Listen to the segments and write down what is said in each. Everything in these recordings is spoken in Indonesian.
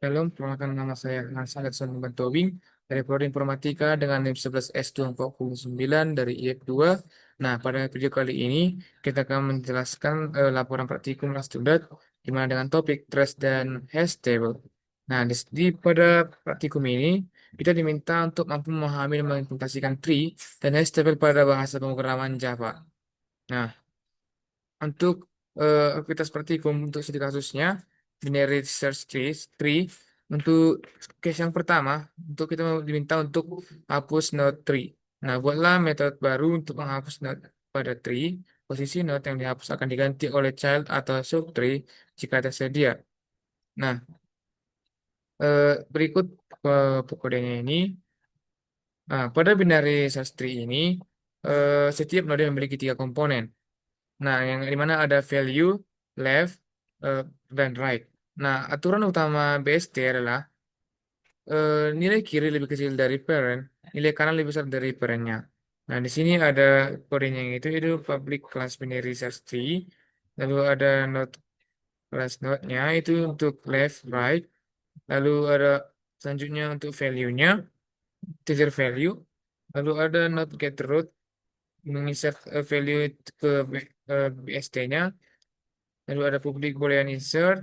Halo, perkenalkan nama saya Hans Alexander Tobing dari Prodi Informatika dengan NIM 11S249 dari IF 2. Nah, pada video kali ini kita akan menjelaskan laporan praktikum kelas Student di mana dengan topik trace dan hash table. Nah, pada praktikum ini kita diminta untuk mampu memahami dan mengimplementasikan tree dan hash table pada bahasa pemrograman Java. Nah, untuk aktivitas praktikum untuk studi kasusnya, binary search tree, untuk case yang pertama, untuk kita diminta untuk hapus node tree. Nah, buatlah metode baru untuk menghapus node pada tree. Posisi node yang dihapus akan diganti oleh child atau subtree jika tersedia. Nah, berikut kodenya ini. Nah, pada binary search tree ini, setiap node memiliki tiga komponen. Nah, yang di mana ada value, left, eh, dan right. Nah, aturan utama BST adalah nilai kiri lebih kecil dari parent, nilai kanan lebih besar dari parentnya. Nah, di sini ada kodenya yaitu public class binary search tree, lalu ada node class node-nya itu untuk left, right, lalu ada selanjutnya untuk value-nya, teaser value, lalu ada node get root, menginsert value ke BST-nya, lalu ada public boolean insert,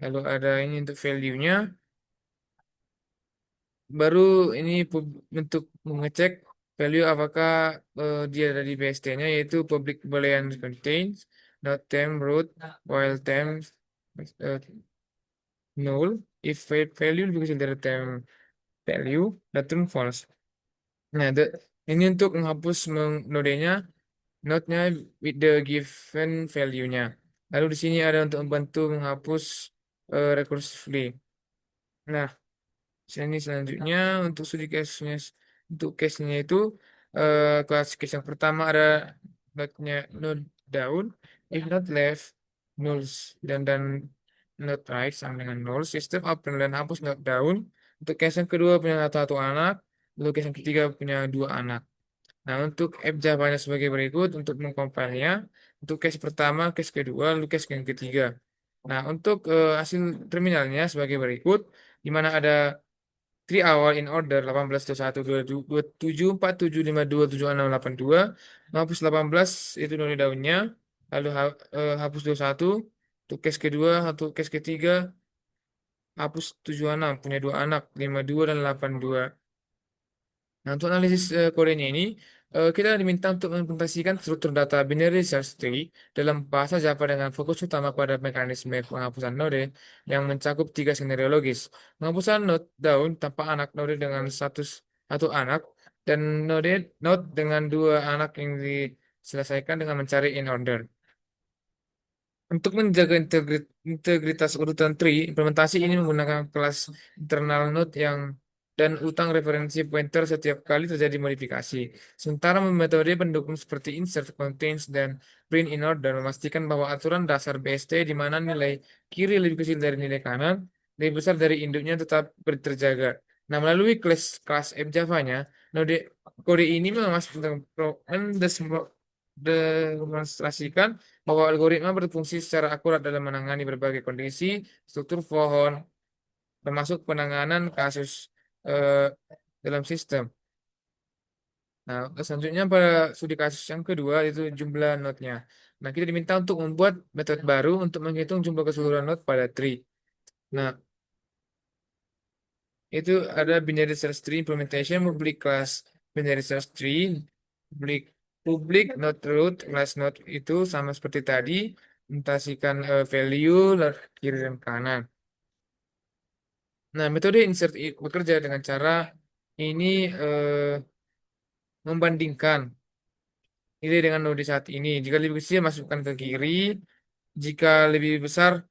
lalu ada ini untuk value-nya. Baru ini untuk mengecek value apakah dia ada di BST-nya yaitu public boolean contains not temp root while temp uh, null if value lebih kecil dari temp value return false. Nah, ini untuk menghapus nodenya node-nya with the given value-nya. Lalu di sini ada untuk membantu menghapus recursively. Nah, ini selanjutnya untuk studi case-nya untuk case-nya itu kelas case yang pertama ada node-nya node down, if not left, nulls dan node right sama dengan null, sistem update dan hapus node down. Untuk case yang kedua punya satu anak, untuk case yang ketiga punya dua anak. Nah, untuk app Java-nya sebagai berikut untuk mengcompile-nya, untuk case pertama, case kedua, lalu case yang ketiga. Nah, untuk hasil terminalnya sebagai berikut, di mana ada 3 awal in order 18 21 22 7 4 7 5 2 7 6 8 2 menghapus 18 itu nilai daunnya lalu hapus 21 untuk case kedua untuk case ketiga hapus 76 punya dua anak 52 dan 82. Nah, untuk analisis kodenya ini, kita diminta untuk mengimplementasikan struktur data binary search tree dalam bahasa Java dengan fokus utama pada mekanisme penghapusan node yang mencakup tiga skenario logis. Penghapusan node down tanpa anak node dengan status satu anak dan node dengan dua anak yang diselesaikan dengan mencari in order. Untuk menjaga integritas urutan tree, implementasi ini menggunakan kelas internal node yang dan utang referensi pointer setiap kali terjadi modifikasi. Sementara metode pendukung seperti insert, contains, dan print in order memastikan bahwa aturan dasar BST di mana nilai kiri lebih kecil dari nilai kanan, lebih besar dari induknya tetap terjaga. Nah, melalui kelas M Java-nya, node kode ini mendemonstrasikan bahwa algoritma berfungsi secara akurat dalam menangani berbagai kondisi struktur pohon, termasuk penanganan kasus eh, dalam sistem. Nah, selanjutnya pada studi kasus yang kedua itu jumlah node-nya. Nah, kita diminta untuk membuat metode baru untuk menghitung jumlah keseluruhan node pada tree. Nah, itu ada binary search tree implementation, public class binary search tree, public public node root class node itu sama seperti tadi, mutasikan value kiri dan kanan. Nah, metode insert bekerja dengan cara ini membandingkan nilai dengan node saat ini. Jika lebih kecil, masukkan ke kiri. Jika lebih besar,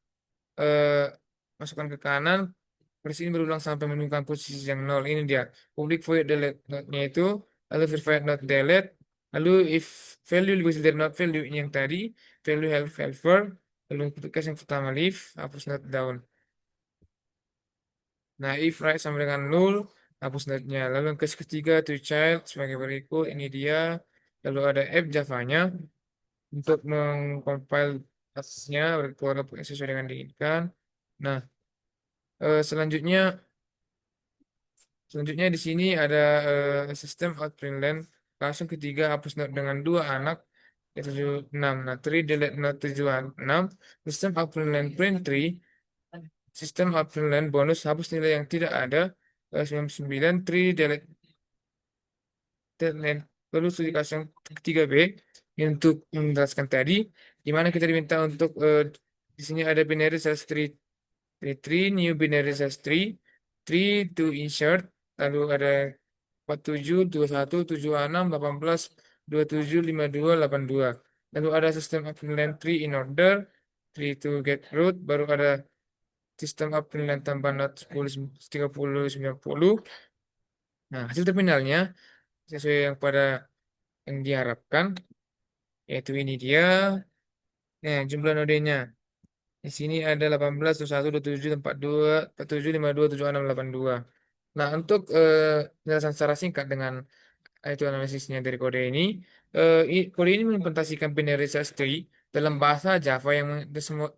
eh, masukkan ke kanan. Proses ini berulang sampai menemukan posisi yang nol. Ini dia. Public void delete node-nya itu. Lalu verified not delete. Lalu if value lebih kecil dari not value ini yang tadi. Value helper. Lalu untuk case yang pertama leave. Hapus not down. Nah, if right sama dengan null, hapus node-nya. Lalu yang case ketiga to child sebagai berikut. Ini dia. Lalu ada app Java-nya untuk mengcompile aksesnya berkeluar sesuai dengan diinginkan. Nah, selanjutnya selanjutnya di sini ada sistem outprint len. Langsung ketiga hapus note dengan dua anak ya 76. Nah, 3 delete note 76. Sistem outprint len print 3. Sistem outprint len bonus hapus nilai yang tidak ada 99. 3 delete len. Lalu studi kasus yang ketiga B untuk menjelaskan tadi, di mana kita diminta untuk di sini ada binary cells tree. Three new binary cells tree, three to insert, lalu ada 47, 21, 76, 18, 27, 52, 82. Lalu ada sistem upland tree in order, tree to get root, baru ada sistem upland tambah not 10, 30, 90. Nah, hasil terminalnya sesuai yang pada yang diharapkan, yaitu ini dia. Nah, jumlah nodenya. Di sini ada 18, 21, 27, 42, 47, 52, 76, 82. Nah, untuk penjelasan secara singkat dengan itu analisisnya dari kode ini. Kode ini mengimplementasikan binary search tree dalam bahasa Java yang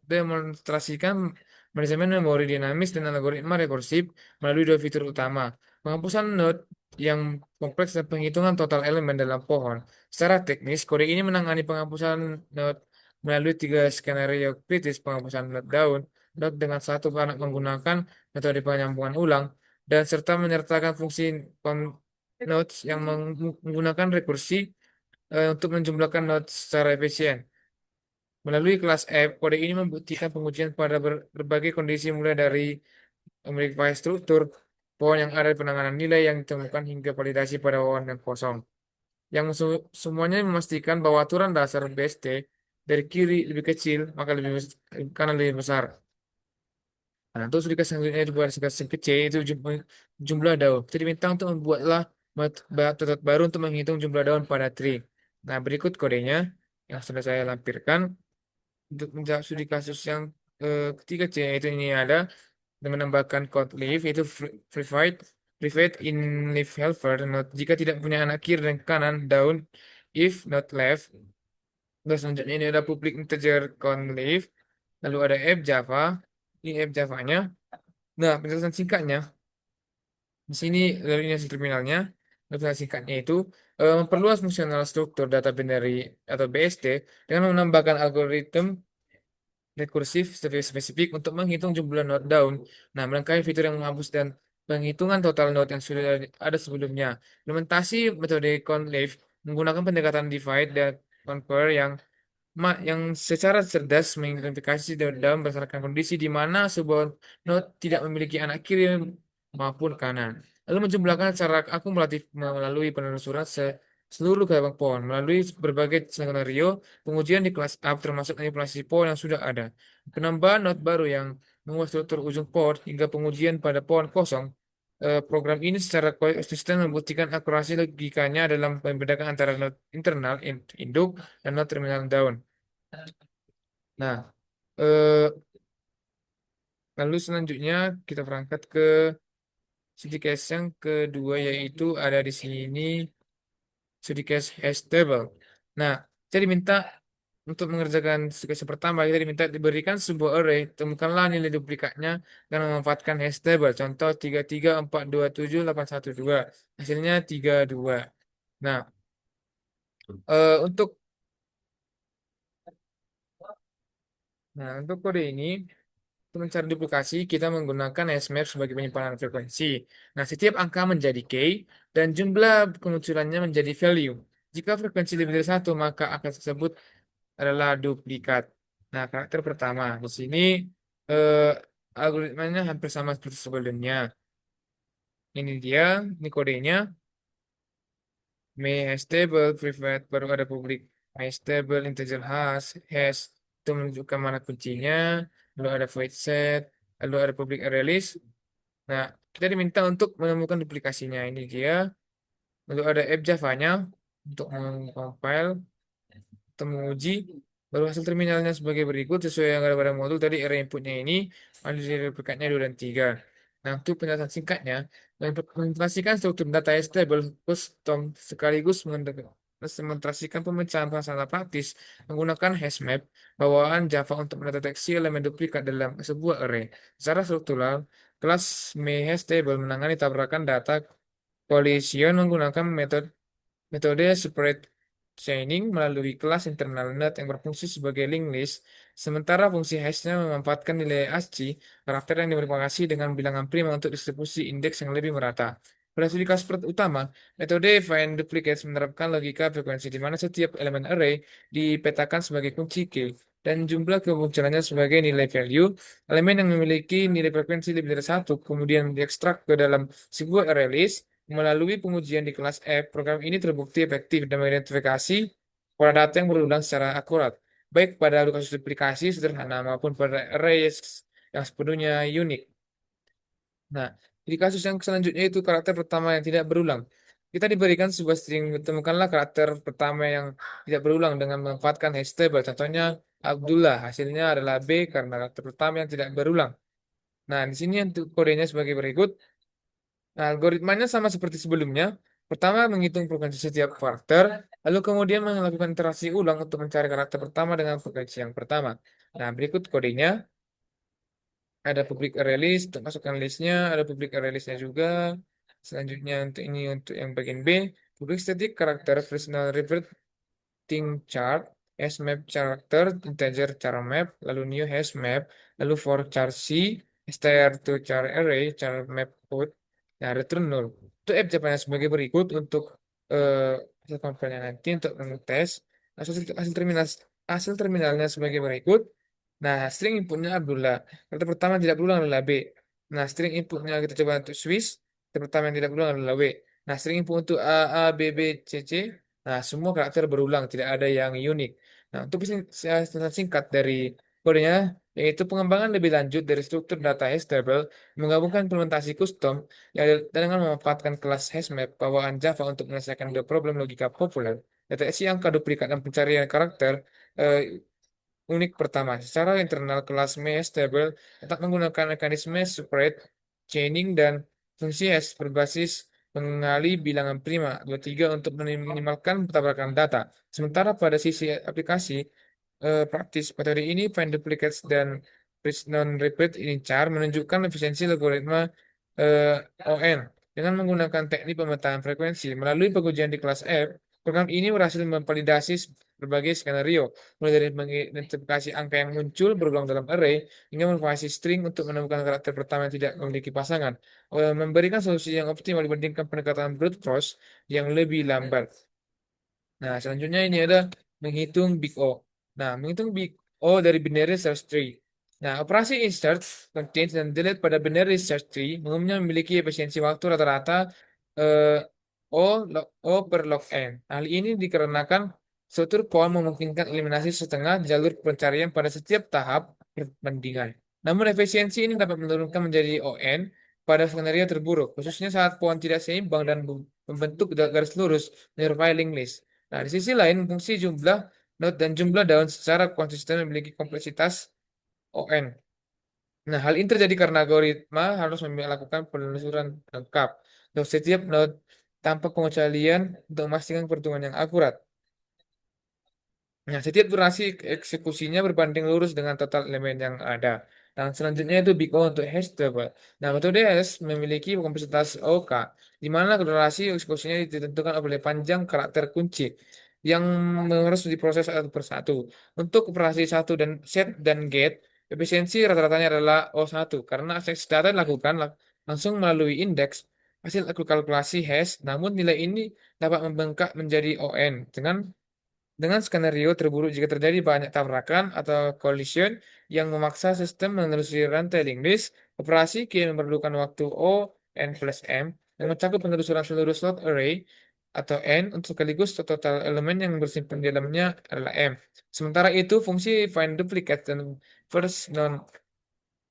demonstrasikan manajemen memori dinamis dan algoritma rekursif melalui dua fitur utama. Penghapusan node yang kompleks dan penghitungan total elemen dalam pohon. Secara teknis, kode ini menangani penghapusan node melalui tiga skenario kritis: penghapusan node daun, node dengan satu anak menggunakan metode penyambungan ulang, dan serta menyertakan fungsi nodes yang menggunakan rekursi untuk menjumlahkan nodes secara efisien. Melalui kelas F, kode ini membuktikan pengujian pada berbagai kondisi mulai dari memiliki struktur, pohon yang ada, penanganan nilai yang ditemukan, hingga validasi pada pohon yang kosong. Yang semuanya memastikan bahwa aturan dasar BST dari kiri lebih kecil, maka lebih kanan lebih besar. Nah, untuk studi selanjutnya dibuat yang kecil itu jumlah daun. Kita diminta untuk membuatlah metode baru untuk menghitung jumlah daun pada tree. Nah, berikut kodenya yang sudah saya lampirkan untuk menjawab studi kasus yang ketiga C, yaitu ini ada dan menambahkan code leaf itu private in leaf helper note jika tidak punya anak kiri dan kanan daun if not left. Terus selanjutnya ini ada public integer count leaf, lalu ada f Java, ini f Java-nya. Nah, penjelasan singkatnya di sini dari ini hasil terminalnya. Penjelasan singkatnya itu memperluas fungsional struktur data binary atau BST dengan menambahkan algoritma rekursif spesifik untuk menghitung jumlah node daun. Nah, melengkapi fitur yang menghapus dan penghitungan total node yang sudah ada sebelumnya. Implementasi metode conleaf menggunakan pendekatan divide dan conquer yang secara cerdas mengidentifikasi daun berdasarkan kondisi di mana sebuah node tidak memiliki anak kiri maupun kanan. Lalu menjumlahkan secara akumulatif melalui penelusuran seluruh cabang pohon. Melalui berbagai skenario, pengujian di kelas up termasuk manipulasi pohon yang sudah ada. Penambahan node baru yang mengubah struktur ujung pohon hingga pengujian pada pohon kosong. Program ini secara konsisten membuktikan akurasi logikanya dalam membedakan antara node internal induk dan node terminal daun. Nah, eh, lalu selanjutnya kita berangkat ke studi case yang kedua, yaitu ada di sini studi case hash table. Nah, kita diminta untuk mengerjakan studi case pertama, kita diminta diberikan sebuah array, temukanlah nilai duplikatnya dan memanfaatkan hash table. Contoh 33, 4, 2, 7, 8, 1, 2. Hasilnya 32. Nah, untuk untuk kode ini untuk mencari duplikasi, kita menggunakan hashmap sebagai penyimpanan frekuensi. Nah, setiap angka menjadi key dan jumlah kemunculannya menjadi value. Jika frekuensi lebih dari satu, maka angka tersebut adalah duplikat. Nah, karakter pertama di sini eh, algoritmanya hampir sama seperti sebelumnya. Ini dia, ini kodenya. May hash table private, baru ada public hash table integer hash itu menunjukkan mana kuncinya, lalu ada void set, lalu ada public array list. Nah, kita diminta untuk menemukan duplikasinya. Ini dia. Lalu ada app Java-nya untuk mengcompile atau menguji. Baru hasil terminalnya sebagai berikut sesuai yang ada pada modul tadi. Array inputnya ini ada di duplikatnya 2 dan 3. Nah, untuk penjelasan singkatnya, mengimplementasikan struktur data stable custom sekaligus mendemonstrasikan pemecahan masalah praktis menggunakan hashmap bawaan Java untuk mendeteksi elemen duplikat dalam sebuah array. Secara struktural, kelas MyHashTable menangani tabrakan data collision menggunakan metode separate chaining melalui kelas internal node yang berfungsi sebagai linked list, sementara fungsi hash-nya memanfaatkan nilai ASCII karakter yang diverifikasi dengan bilangan prima untuk distribusi indeks yang lebih merata. Pada studi kasus utama, metode find duplicates menerapkan logika frekuensi di mana setiap elemen array dipetakan sebagai kunci key dan jumlah kemunculannya sebagai nilai value. Elemen yang memiliki nilai frekuensi lebih dari satu kemudian diekstrak ke dalam sebuah array list. Melalui pengujian di kelas F, program ini terbukti efektif dan mengidentifikasi pola data yang berulang secara akurat, baik pada kasus duplikasi sederhana maupun pada array yang sepenuhnya unik. Nah, di kasus yang selanjutnya itu karakter pertama yang tidak berulang. Kita diberikan sebuah string, temukanlah karakter pertama yang tidak berulang dengan memanfaatkan hash table. Contohnya Abdullah, hasilnya adalah B karena karakter pertama yang tidak berulang. Nah, di sini untuk kodenya sebagai berikut. Nah, algoritmanya sama seperti sebelumnya. Pertama, menghitung frekuensi setiap karakter, lalu kemudian melakukan iterasi ulang untuk mencari karakter pertama dengan frekuensi yang pertama. Nah, berikut kodenya. Ada public array list, untuk masukkan listnya, ada public array listnya juga. Selanjutnya untuk ini untuk yang bagian B, public static karakter fractional reverting chart, hash map character, integer char map, lalu new hash map, lalu for char C, str to char array, char map code, nah return null. Untuk app jawabannya sebagai berikut untuk eh, hasil compile nanti untuk mengetes hasil terminalnya sebagai berikut. Nah, string inputnya Abdullah. Kata pertama yang tidak berulang adalah B. Nah, string inputnya kita coba untuk Swiss. Kata pertama yang tidak berulang adalah W. Nah, string input untuk A, A, B, B, C, C. Nah, semua karakter berulang, tidak ada yang unik. Nah, untuk penjelasan singkat dari kodenya, yaitu pengembangan lebih lanjut dari struktur data hash table, menggabungkan implementasi custom, dengan memanfaatkan kelas hashmap bawaan Java untuk menyelesaikan dua problem logika populer, deteksi angka duplikat dan pencarian karakter, eh, unik pertama, secara internal kelas mesh table tetap menggunakan mekanisme separate chaining dan fungsi hash berbasis mengenali bilangan prima 23 untuk meminimalkan tabrakan data. Sementara pada sisi aplikasi praktis, metode ini find duplicates dan non-repeat incar menunjukkan efisiensi algoritma eh, ON dengan menggunakan teknik pemetaan frekuensi melalui pengujian di kelas F. Program ini berhasil memvalidasi berbagai skenario mulai dari mengidentifikasi angka yang muncul berulang dalam array hingga memvalidasi string untuk menemukan karakter pertama yang tidak memiliki pasangan, memberikan solusi yang optimal dibandingkan pendekatan brute force yang lebih lambat. Nah, selanjutnya ini ada menghitung Big O. Nah, menghitung Big O dari binary search tree. Nah, operasi insert, contains, dan delete pada binary search tree umumnya memiliki efisiensi waktu rata-rata eh, O per log n. Hal ini dikarenakan struktur pool memungkinkan eliminasi setengah jalur pencarian pada setiap tahap perbandingan. Namun efisiensi ini dapat menurunkan menjadi ON pada skenario terburuk, khususnya saat pohon tidak seimbang dan membentuk garis lurus menyerupai linked list. Nah, di sisi lain, fungsi jumlah node dan jumlah daun secara konsisten memiliki kompleksitas ON. Nah, hal ini terjadi karena algoritma harus melakukan penelusuran lengkap untuk setiap node tanpa pengecualian untuk memastikan perhitungan yang akurat. Nah, setiap durasi eksekusinya berbanding lurus dengan total elemen yang ada. Dan selanjutnya itu Big O untuk hash table. Nah, metode hash memiliki kompleksitas OK, di mana durasi eksekusinya ditentukan oleh panjang karakter kunci yang harus diproses satu persatu. Untuk operasi satu dan set dan get, efisiensi rata-ratanya adalah O1 karena akses data dilakukan langsung melalui indeks hasil kalkulasi hash, namun nilai ini dapat membengkak menjadi ON dengan skenario terburuk jika terjadi banyak tabrakan atau collision yang memaksa sistem menelusuri rantai link list, operasi Q memerlukan waktu O n plus M yang mencakup penelusuran seluruh slot array atau N untuk sekaligus total elemen yang bersimpan di dalamnya adalah M. Sementara itu, fungsi find duplicate dan first non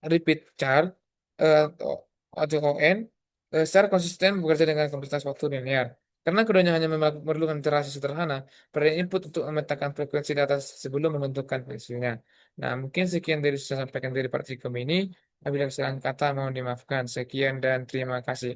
repeat char atau ON secara konsisten bekerja dengan kompleksitas waktu linear. Karena keduanya hanya memerlukan iterasi sederhana pada input untuk memetakan frekuensi data sebelum menentukan hasilnya. Nah, mungkin sekian dari saya sampaikan dari part 3 ini. Apabila kesalahan kata mohon dimaafkan. Sekian dan terima kasih.